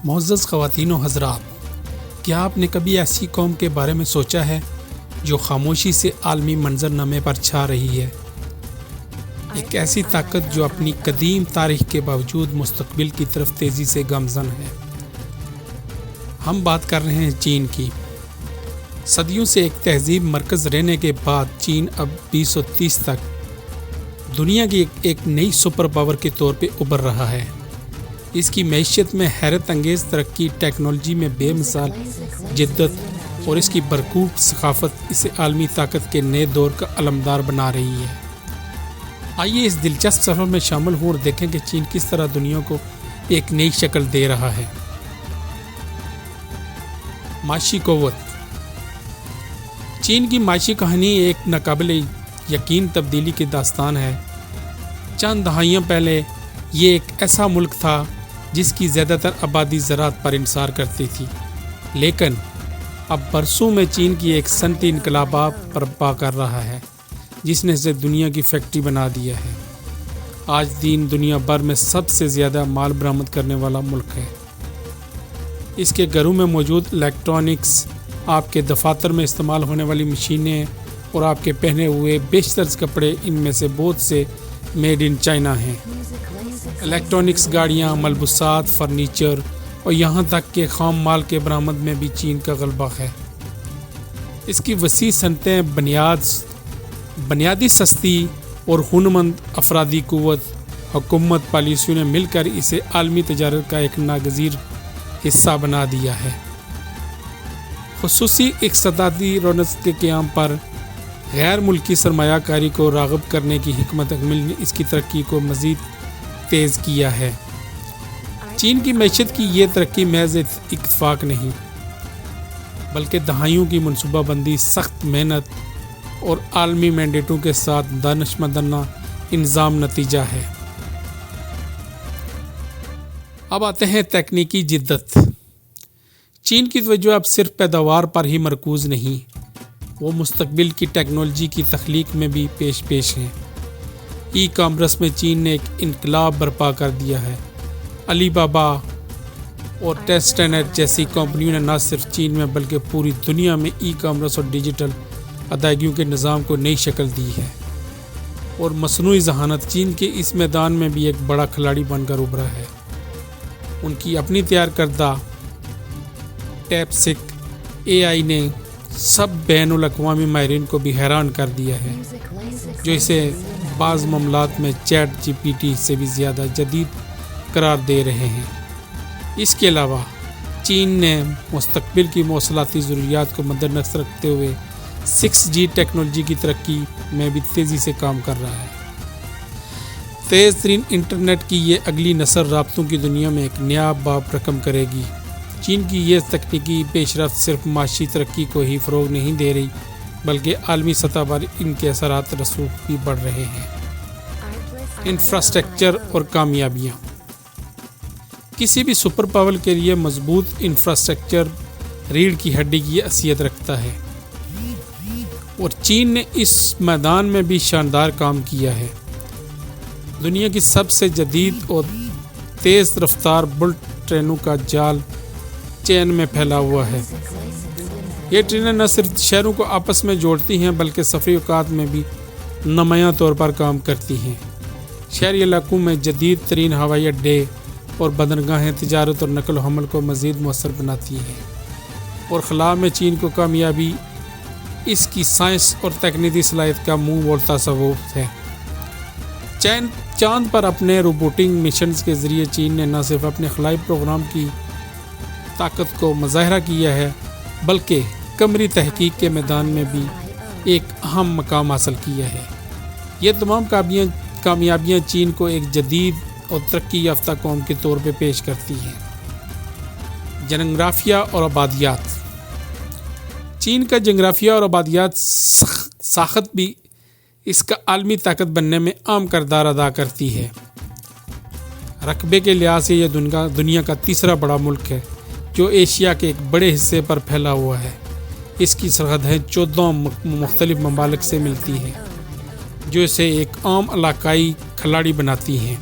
معزز خواتین و حضرات، کیا آپ نے کبھی ایسی قوم کے بارے میں سوچا ہے جو خاموشی سے عالمی منظرنامے پر چھا رہی ہے؟ ایک ایسی طاقت جو اپنی قدیم تاریخ کے باوجود مستقبل کی طرف تیزی سے گامزن ہے۔ ہم بات کر رہے ہیں چین کی۔ صدیوں سے ایک تہذیب مرکز رہنے کے بعد چین اب 2030 تک دنیا کی ایک نئی سپر پاور کے طور پہ ابھر رہا ہے۔ اس کی معیشت میں حیرت انگیز ترقی، ٹیکنالوجی میں بے مثال جدت اور اس کی بھرپور ثقافت اسے عالمی طاقت کے نئے دور کا علمدار بنا رہی ہے۔ آئیے اس دلچسپ سفر میں شامل ہوں اور دیکھیں کہ چین کس طرح دنیا کو ایک نئی شکل دے رہا ہے۔ معاشی قوت۔ چین کی معاشی کہانی ایک ناقابل یقین تبدیلی کی داستان ہے۔ چند دہائیاں پہلے یہ ایک ایسا ملک تھا جس کی زیادہ تر آبادی زراعت پر انحصار کرتی تھی، لیکن اب برسوں میں چین کی ایک صنعتی انقلاب برپا کر رہا ہے جس نے اسے دنیا کی فیکٹری بنا دیا ہے۔ آج دن دنیا بھر میں سب سے زیادہ مال برآمد کرنے والا ملک ہے۔ اس کے گھروں میں موجود الیکٹرانکس، آپ کے دفاتر میں استعمال ہونے والی مشینیں اور آپ کے پہنے ہوئے بیشتر کپڑے ان میں سے بہت سے میڈ ان چائنا ہیں۔ الیکٹرانکس، گاڑیاں، ملبوسات، فرنیچر اور یہاں تک کہ خام مال کے برآمد میں بھی چین کا غلبہ ہے۔ اس کی وسیع صنعتیں، بنیادی سستی اور ہنرمند افرادی قوت، حکومت پالیسیوں نے مل کر اسے عالمی تجارت کا ایک ناگزیر حصہ بنا دیا ہے۔ خصوصی اقتصادی رونق کے قیام پر غیر ملکی سرمایہ کاری کو راغب کرنے کی حکمت عملی نے اس کی ترقی کو مزید تیز کیا ہے۔ چین کی معیشت کی یہ ترقی محض اتفاق نہیں، بلکہ دہائیوں کی منصوبہ بندی، سخت محنت اور عالمی مینڈیٹوں کے ساتھ دانشمندانہ انضمام نتیجہ ہے۔ اب آتے ہیں تکنیکی جدت۔ چین کی توجہ اب صرف پیداوار پر ہی مرکوز نہیں، وہ مستقبل کی ٹیکنالوجی کی تخلیق میں بھی پیش ہیں۔ ای کامرس میں چین نے ایک انقلاب برپا کر دیا ہے۔ علی بابا اور ٹیسٹنیٹ جیسی کمپنیوں نے نہ صرف چین میں بلکہ پوری دنیا میں ای کامرس اور ڈیجیٹل ادائیگیوں کے نظام کو نئی شکل دی ہے، اور مصنوعی ذہانت چین کے اس میدان میں بھی ایک بڑا کھلاڑی بن کر ابھرا ہے۔ ان کی اپنی تیار کردہ ٹیپسک اے آئی نے سب بین الاقوامی ماہرین کو بھی حیران کر دیا ہے، جو اسے بعض معاملات میں چیٹ جی پی ٹی سے بھی زیادہ جدید قرار دے رہے ہیں۔ اس کے علاوہ چین نے مستقبل کی مواصلاتی ضروریات کو مد نظر رکھتے ہوئے 6G ٹیکنالوجی کی ترقی میں بھی تیزی سے کام کر رہا ہے۔ تیز ترین انٹرنیٹ کی یہ اگلی نسل رابطوں کی دنیا میں ایک نیا باب رقم کرے گی۔ چین کی یہ تکنیکی پیش رفت صرف معاشی ترقی کو ہی فروغ نہیں دے رہی، بلکہ عالمی سطح پر ان کے اثرات رسوخ بھی بڑھ رہے ہیں۔ انفراسٹرکچر اور کامیابیاں۔ کسی بھی سپر پاور کے لیے مضبوط انفراسٹرکچر ریڑھ کی ہڈی کی حیثیت رکھتا ہے، اور چین نے اس میدان میں بھی شاندار کام کیا ہے۔ دنیا کی سب سے جدید اور تیز رفتار بلٹ ٹرینوں کا جال چین میں پھیلا ہوا ہے۔ یہ ٹرینیں نہ صرف شہروں کو آپس میں جوڑتی ہیں بلکہ سفری اوقات میں بھی نمایاں طور پر کام کرتی ہیں۔ شہری علاقوں میں جدید ترین ہوائی اڈے اور بندرگاہیں تجارت اور نقل و حمل کو مزید مؤثر بناتی ہیں، اور خلا میں چین کو کامیابی اس کی سائنس اور تکنیکی صلاحیت کا منہ بولتا ثبوت ہے۔ چاند پر اپنے روبوٹنگ مشنز کے ذریعے چین نے نہ صرف اپنے خلائی پروگرام کی طاقت کو مظاہرہ کیا ہے بلکہ قمری تحقیق کے میدان میں بھی ایک اہم مقام حاصل کیا ہے۔ یہ تمام کامیابیاں چین کو ایک جدید اور ترقی یافتہ قوم کے طور پہ پیش کرتی ہیں۔ جغرافیہ اور آبادیات۔ چین کا جغرافیہ اور آبادیات ساخت بھی اس کا عالمی طاقت بننے میں اہم کردار ادا کرتی ہے۔ رقبے کے لحاظ سے یہ دنیا کا تیسرا بڑا ملک ہے جو ایشیا کے ایک بڑے حصے پر پھیلا ہوا ہے۔ اس کی سرحدیں 14 مختلف ممالک سے ملتی ہیں، جو اسے ایک عام علاقائی کھلاڑی بناتی ہیں۔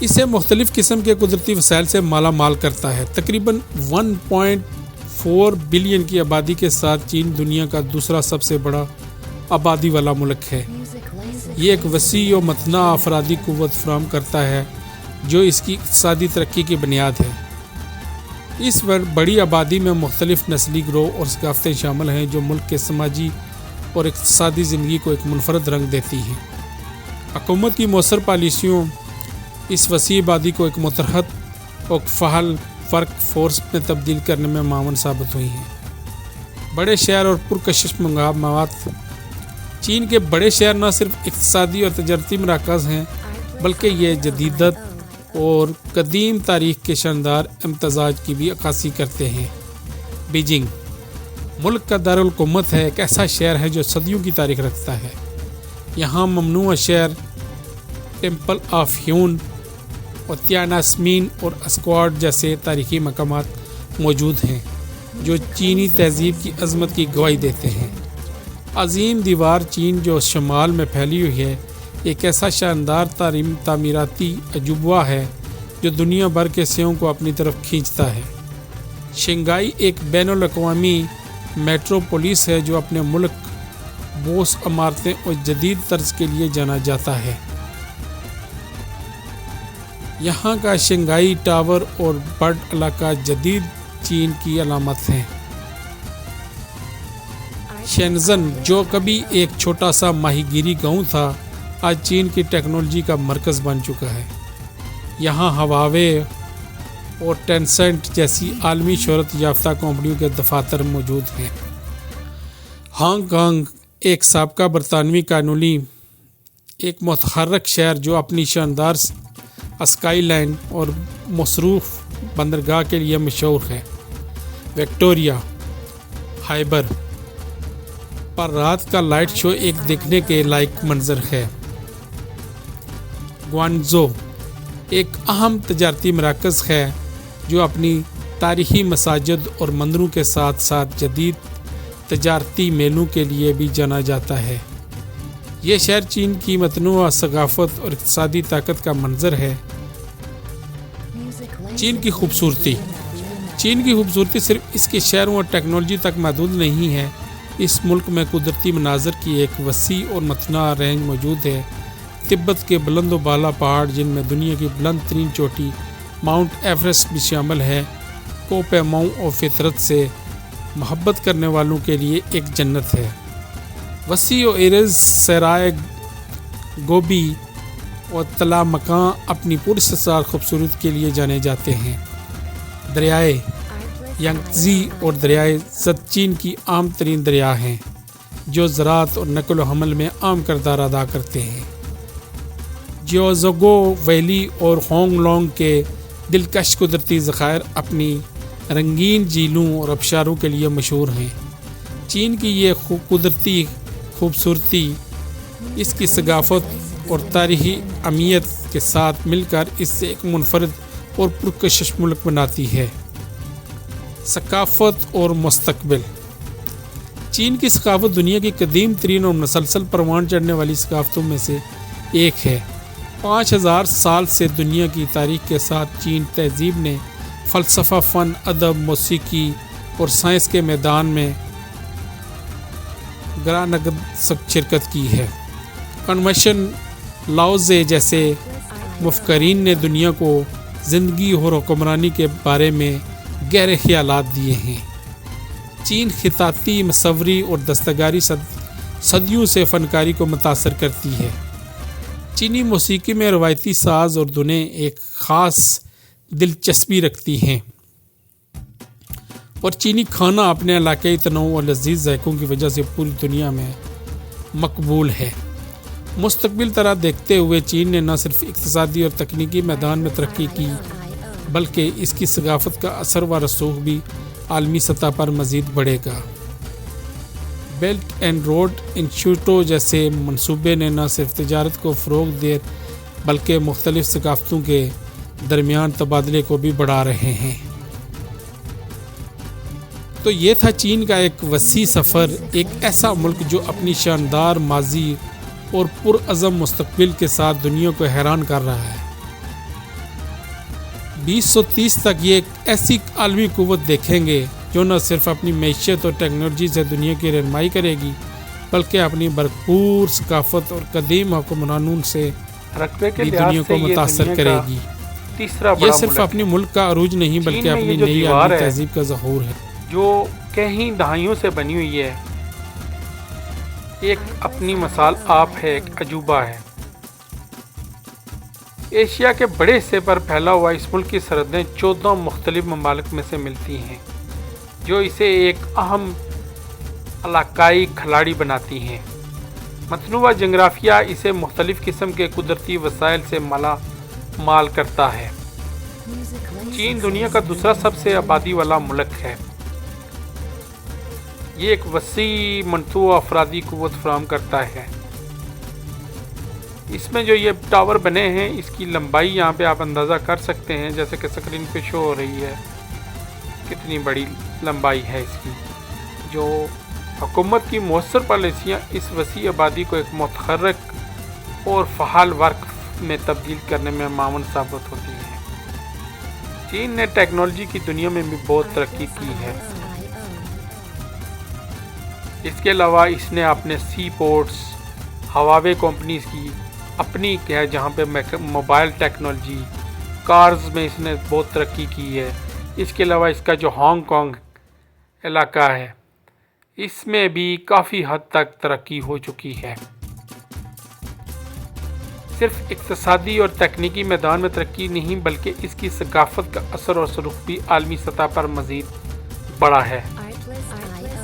اسے مختلف قسم کے قدرتی وسائل سے مالا مال کرتا ہے۔ تقریباً 1.4 بلین کی آبادی کے ساتھ چین دنیا کا دوسرا سب سے بڑا آبادی والا ملک ہے۔ یہ ایک وسیع و متنوع افرادی قوت فراہم کرتا ہے جو اس کی اقتصادی ترقی کی بنیاد ہے۔ اس بڑی آبادی میں مختلف نسلی گروہ اور ثقافتیں شامل ہیں جو ملک کے سماجی اور اقتصادی زندگی کو ایک منفرد رنگ دیتی ہیں۔ حکومت کی مؤثر پالیسیوں اس وسیع آبادی کو ایک متحد اور فعال ورک فورس میں تبدیل کرنے میں معاون ثابت ہوئی ہیں۔ بڑے شہر اور پرکشش مقامات۔ چین کے بڑے شہر نہ صرف اقتصادی اور تجارتی مراکز ہیں بلکہ یہ جدیدت اور قدیم تاریخ کے شاندار امتزاج کی بھی عکاسی کرتے ہیں۔ بیجنگ ملک کا دارالحکومت ہے، ایک ایسا شہر ہے جو صدیوں کی تاریخ رکھتا ہے۔ یہاں ممنوع شہر، ٹیمپل آف ہیون اور تیانانمین اور اسکواڈ جیسے تاریخی مقامات موجود ہیں جو چینی تہذیب کی عظمت کی گواہی دیتے ہیں۔ عظیم دیوار چین جو شمال میں پھیلی ہوئی ہے ایک ایسا شاندار تعمیراتی عجوبہ ہے جو دنیا بھر کے سیاحوں کو اپنی طرف کھینچتا ہے۔ شنگھائی ایک بین الاقوامی میٹروپولس ہے جو اپنے ملک، بوس عمارتیں اور جدید طرز کے لیے جانا جاتا ہے۔ یہاں کا شنگھائی ٹاور اور برڈ علاقہ جدید چین کی علامت ہیں۔ شینزن جو کبھی ایک چھوٹا سا ماہی گیری گاؤں تھا آج چین کی ٹیکنالوجی کا مرکز بن چکا ہے۔ یہاں ہواوے اور ٹینسنٹ جیسی عالمی شہرت یافتہ کمپنیوں کے دفاتر موجود ہیں۔ ہانگ کانگ ایک سابقہ برطانوی کالونی، ایک متحرک شہر جو اپنی شاندار اسکائی لائن اور مصروف بندرگاہ کے لیے مشہور ہے۔ وکٹوریہ ہاربر پر رات کا لائٹ شو ایک دیکھنے کے لائق منظر ہے۔ گوانزھو ایک اہم تجارتی مراکز ہے جو اپنی تاریخی مساجد اور مندروں کے ساتھ ساتھ جدید تجارتی میلوں کے لیے بھی جانا جاتا ہے۔ یہ شہر چین کی متنوع ثقافت اور اقتصادی طاقت کا منظر ہے۔ چین کی خوبصورتی صرف اس کے شہروں اور ٹیکنالوجی تک محدود نہیں ہے۔ اس ملک میں قدرتی مناظر کی ایک وسیع اور متنوع رینج موجود ہے۔ تبت کے بلند و بالا پہاڑ جن میں دنیا کی بلند ترین چوٹی ماؤنٹ ایورسٹ بھی شامل ہے، کوپیماؤ اور فطرت سے محبت کرنے والوں کے لیے ایک جنت ہے۔ وسیع و عریض صحرائے گوبی اور تلا مکان اپنی پرسرار خوبصورتی کے لیے جانے جاتے ہیں۔ دریائے یانگزی اور دریائے زد چین کی عام ترین دریا ہیں جو زراعت اور نقل و حمل میں اہم کردار ادا کرتے ہیں۔ جیوزگو ویلی اور ہانگ لانگ کے دلکش قدرتی ذخائر اپنی رنگین جھیلوں اور آبشاروں کے لیے مشہور ہیں۔ چین کی یہ قدرتی خوبصورتی اس کی ثقافت اور تاریخی اہمیت کے ساتھ مل کر اس سے ایک منفرد اور پرکشش ملک بناتی ہے۔ ثقافت اور مستقبل۔ چین کی ثقافت دنیا کی قدیم ترین اور مسلسل پروان چڑھنے والی ثقافتوں میں سے ایک ہے۔ 5000 سال سے دنیا کی تاریخ کے ساتھ چین تہذیب نے فلسفہ، فن، ادب، موسیقی اور سائنس کے میدان میں گرانقدر شرکت کی ہے۔ کنفوشیس، لاؤ تزے جیسے مفکرین نے دنیا کو زندگی اور حکمرانی کے بارے میں گہرے خیالات دیے ہیں۔ چین خطاطی، مصوری اور دستکاری صدیوں سے فنکاری کو متاثر کرتی ہے۔ چینی موسیقی میں روایتی ساز اور دھنیں ایک خاص دلچسپی رکھتی ہیں اور چینی کھانا اپنے علاقائی تنوع اور لذیذ ذائقوں کی وجہ سے پوری دنیا میں مقبول ہے۔ مستقبل طرح دیکھتے ہوئے چین نے نہ صرف اقتصادی اور تکنیکی میدان میں ترقی کی بلکہ اس کی ثقافت کا اثر و رسوخ بھی عالمی سطح پر مزید بڑھے گا۔ بیلٹ اینڈ روڈ انیشیٹو جیسے منصوبے نے نہ صرف تجارت کو فروغ دے بلکہ مختلف ثقافتوں کے درمیان تبادلے کو بھی بڑھا رہے ہیں۔ تو یہ تھا چین کا ایک وسیع سفر، ایک ایسا ملک جو اپنی شاندار ماضی اور پرعزم مستقبل کے ساتھ دنیا کو حیران کر رہا ہے۔ 2030 تک یہ ایک ایسی عالمی قوت دیکھیں گے جو نہ صرف اپنی معیشت اور ٹیکنالوجی سے دنیا کی رہنمائی کرے گی بلکہ اپنی بھرپور ثقافت اور قدیم حکمرانوں سے رقبے کے بھی لحاظ دنیا سے کو یہ متاثر دنیا کرے کا گی۔ تیسرا یہ بڑا صرف ملک اپنی ملک کا عروج نہیں بلکہ چین میں اپنی یہ جو نئی دیوار عالمی ہے تہذیب کا ظہور ہے۔ جو کئی دہائیوں سے بنی ہوئی ہے، ایک اپنی مثال آپ ہے، ایک عجوبہ ہے۔ ایشیا کے بڑے حصے پر پھیلا ہوا اس ملک کی سرحدیں 14 مختلف ممالک میں سے ملتی ہیں جو اسے ایک اہم علاقائی کھلاڑی بناتی ہیں۔ متنوع جغرافیہ اسے مختلف قسم کے قدرتی وسائل سے مالا مال کرتا ہے۔ چین دنیا کا دوسرا سب سے آبادی والا ملک ہے۔ یہ ایک وسیع منصوبہ افرادی قوت فراہم کرتا ہے۔ اس میں جو یہ ٹاور بنے ہیں اس کی لمبائی یہاں پہ آپ اندازہ کر سکتے ہیں، جیسے کہ اسکرین پہ شو ہو رہی ہے کتنی بڑی لمبائی ہے اس کی۔ جو حکومت کی مؤثر پالیسیاں اس وسیع آبادی کو ایک متحرک اور فعال ورک میں تبدیل کرنے میں معاون ثابت ہوتی ہے۔ چین نے ٹیکنالوجی کی دنیا میں بھی بہت ترقی کی ہے۔ اس کے علاوہ اس نے اپنے سی پورٹس، ہواوے کمپنیز کی اپنی ہے جہاں پہ موبائل ٹیکنالوجی، کارز میں اس نے بہت ترقی کی ہے۔ اس کے علاوہ اس کا جو ہانگ کانگ علاقہ ہے اس میں بھی کافی حد تک ترقی ہو چکی ہے۔ صرف اقتصادی اور تکنیکی میدان میں ترقی نہیں بلکہ اس کی ثقافت کا اثر اور سلوک بھی عالمی سطح پر مزید بڑا ہے۔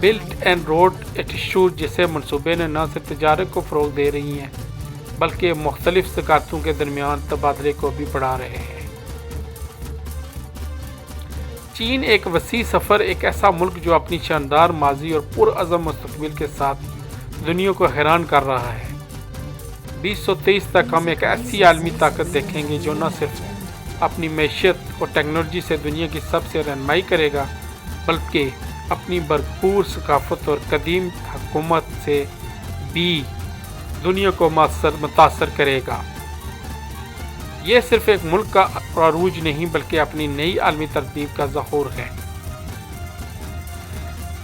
بلٹ اینڈ روڈ انسٹیٹیوٹ جیسے منصوبے نے نہ صرف تجارت کو فروغ دے رہی ہیں بلکہ مختلف ثقافتوں کے درمیان تبادلے کو بھی بڑھا رہے ہیں۔ چین ایک وسیع سفر، ایک ایسا ملک جو اپنی شاندار ماضی اور پرعزم مستقبل کے ساتھ دنیا کو حیران کر رہا ہے۔ 2023 تک ہم ایک ایسی عالمی طاقت دیکھیں گے جو نہ صرف اپنی معیشت اور ٹیکنالوجی سے دنیا کی سب سے رہنمائی کرے گا بلکہ اپنی بھرپور ثقافت اور قدیم حکومت سے بھی دنیا کو متاثر کرے گا۔ یہ صرف ایک ملک کا عروج نہیں بلکہ اپنی نئی عالمی ترتیب کا ظہور ہے۔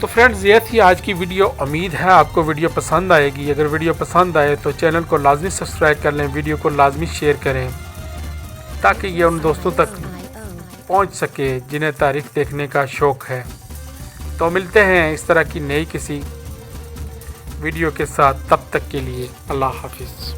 تو فرینڈز، یہ تھی آج کی ویڈیو۔ امید ہے آپ کو ویڈیو پسند آئے گی۔ اگر ویڈیو پسند آئے تو چینل کو لازمی سبسکرائب کر لیں، ویڈیو کو لازمی شیئر کریں تاکہ یہ ان دوستوں تک پہنچ سکے جنہیں تاریخ دیکھنے کا شوق ہے۔ تو ملتے ہیں اس طرح کی نئی کسی ویڈیو کے ساتھ، تب تک کے لیے اللہ حافظ۔